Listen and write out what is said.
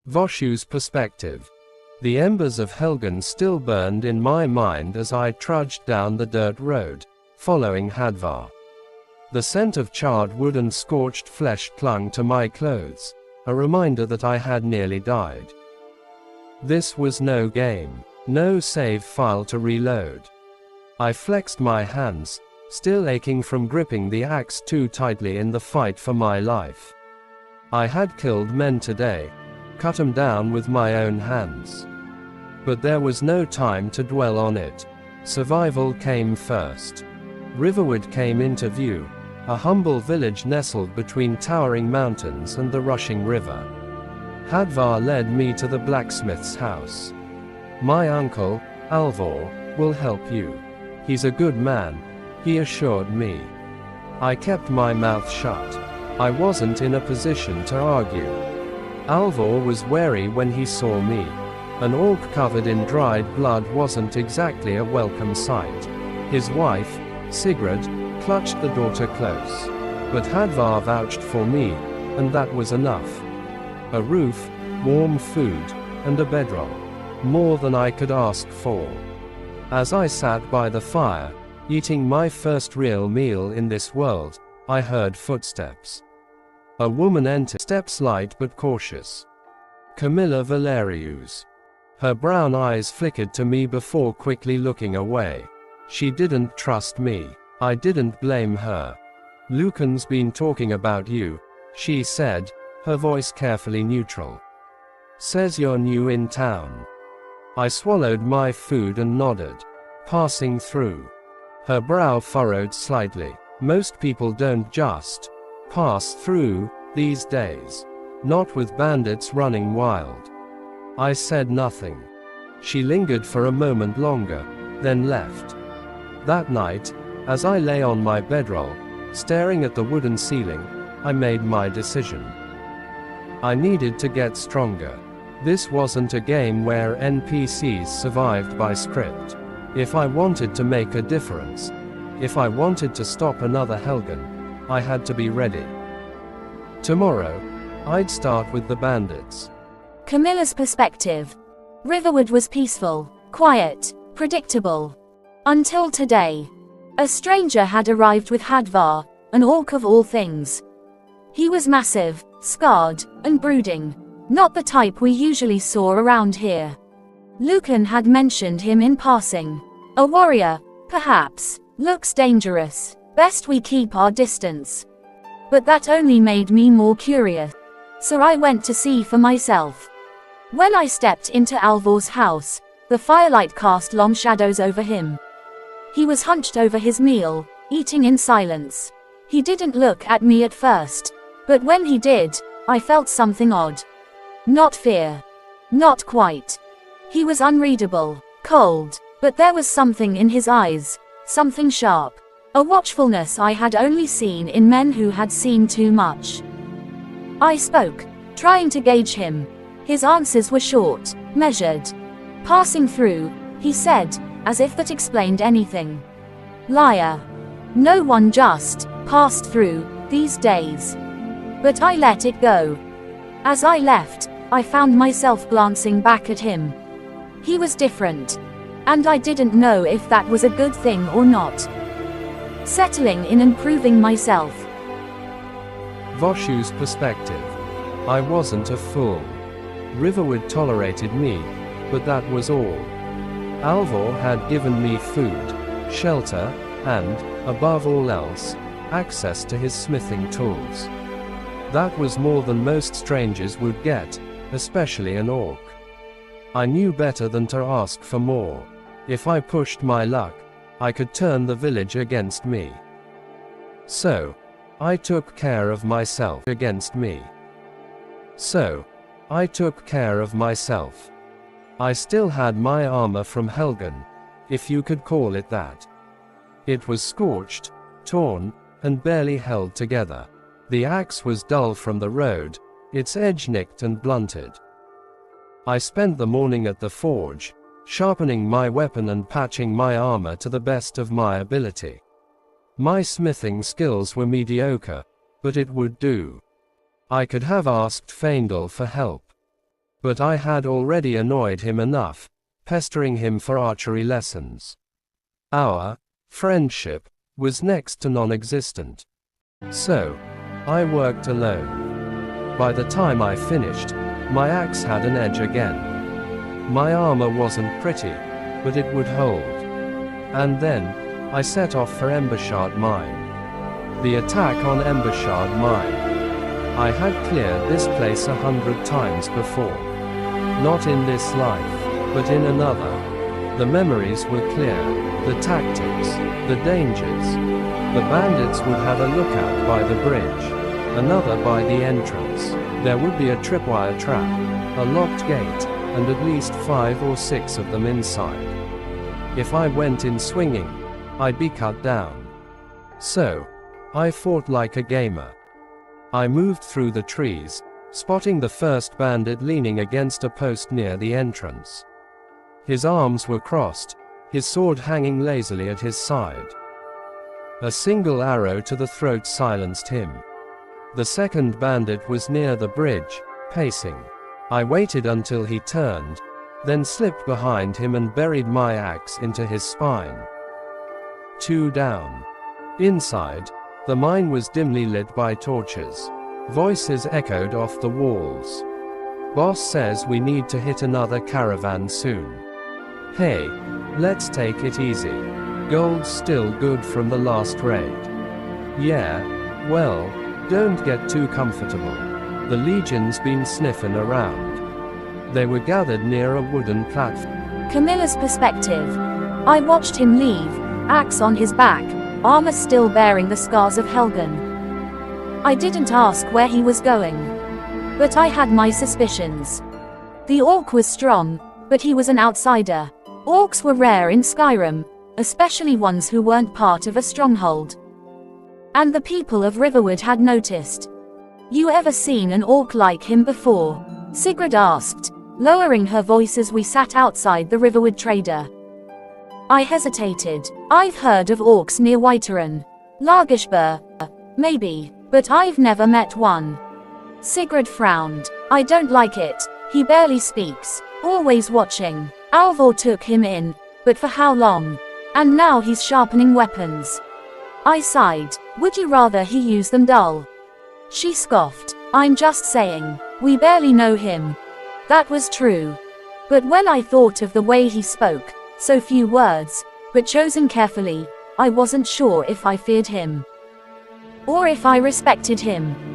Voshu's perspective. The embers of Helgen still burned in my mind as I trudged down the dirt road, following Hadvar. The scent of charred wood and scorched flesh clung to my clothes, a reminder that I had nearly died. This was no game, no save file to reload. I flexed my hands, still aching from gripping the axe too tightly in the fight for my life. I had killed men today, cut them down with my own hands. But there was no time to dwell on it. Survival came first. Riverwood came into view, a humble village nestled between towering mountains and the rushing river. Hadvar led me to the blacksmith's house. My uncle, Alvor, will help you. He's a good man, he assured me. I kept my mouth shut. I wasn't in a position to argue. Alvor was wary when he saw me. An orc covered in dried blood wasn't exactly a welcome sight. His wife, Sigrid, clutched the daughter close. But Hadvar vouched for me, and that was enough. A roof, warm food, and a bedroll. More than I could ask for. As I sat by the fire, eating my first real meal in this world, I heard footsteps. A woman entered, steps light but cautious. Camilla Valerius. Her brown eyes flickered to me before quickly looking away. She didn't trust me. I didn't blame her. Lucan's been talking about you, she said, her voice carefully neutral. Says you're new in town. I swallowed my food and nodded. Passing through. Her brow furrowed slightly. Most people don't just pass through these days. Not with bandits running wild. I said nothing. She lingered for a moment longer, then left. That night, as I lay on my bedroll, staring at the wooden ceiling, I made my decision. I needed to get stronger. This wasn't a game where NPCs survived by script. If I wanted to make a difference, if I wanted to stop another Helgen, I had to be ready. Tomorrow, I'd start with the bandits. Camilla's perspective. Riverwood was peaceful, quiet, predictable. Until today. A stranger had arrived with Hadvar, an orc of all things. He was massive, scarred, and brooding. Not the type we usually saw around here. Lucan had mentioned him in passing. A warrior, perhaps. Looks dangerous. Best we keep our distance. But that only made me more curious. So I went to see for myself. When I stepped into Alvor's house, the firelight cast long shadows over him. He was hunched over his meal, eating in silence. He didn't look at me at first. But when he did, I felt something odd. Not fear. Not quite. He was unreadable, cold, but there was something in his eyes, something sharp. A watchfulness I had only seen in men who had seen too much. I spoke, trying to gauge him. His answers were short, measured. Passing through, he said, as if that explained anything. Liar. No one just passed through these days. But I let it go. As I left, I found myself glancing back at him. He was different. And I didn't know if that was a good thing or not. Settling in and proving myself. Voshu's perspective. I wasn't a fool. Riverwood tolerated me, but that was all. Alvor had given me food, shelter, and, above all else, access to his smithing tools. That was more than most strangers would get, especially an orc. I knew better than to ask for more. If I pushed my luck, I could turn the village against me. So, I took care of myself against me. I still had my armor from Helgen, if you could call it that. It was scorched, torn, and barely held together. The axe was dull from the road, its edge nicked and blunted. I spent the morning at the forge, sharpening my weapon and patching my armor to the best of my ability. My smithing skills were mediocre, but it would do. I could have asked Faendal for help. but I had already annoyed him enough, pestering him for archery lessons. Our friendship was next to non-existent. So, I worked alone. By the time I finished, my axe had an edge again. My armor wasn't pretty, but it would hold. And then, I set off for Embershard Mine. The attack on Embershard Mine. I had cleared this place 100 times before. Not in this life, but in another. The memories were clear, the tactics, the dangers. The bandits would have a lookout by the bridge, another by the entrance. There would be a tripwire trap, a locked gate, and at least 5 or 6 of them inside. If I went in swinging, I'd be cut down. So, I fought like a gamer. I moved through the trees, spotting the first bandit leaning against a post near the entrance. His arms were crossed, his sword hanging lazily at his side. A single arrow to the throat silenced him. The second bandit was near the bridge, pacing. I waited until he turned, then slipped behind him and buried my axe into his spine. 2 down. Inside, the mine was dimly lit by torches. Voices echoed off the walls. Boss says we need to hit another caravan soon. Hey, let's take it easy. Gold's still good from the last raid. Yeah, well, don't get too comfortable. The Legion's been sniffing around. They were gathered near a wooden platform. Camilla's perspective. I watched him leave, axe on his back, armor still bearing the scars of Helgen. I didn't ask where he was going, but I had my suspicions. The orc was strong, but he was an outsider. Orcs were rare in Skyrim, especially ones who weren't part of a stronghold. And the people of Riverwood had noticed. You ever seen an orc like him before? Sigrid asked, lowering her voice as we sat outside the Riverwood trader. I hesitated. I've heard of orcs near Whiterun. Largishbur, maybe, but I've never met one. Sigrid frowned. I don't like it. He barely speaks, always watching. Alvor took him in, but for how long? And now he's sharpening weapons. I sighed. Would you rather he use them dull? She scoffed. I'm just saying, we barely know him. That was true. But when I thought of the way he spoke, so few words, but chosen carefully, I wasn't sure if I feared him. Or if I respected him.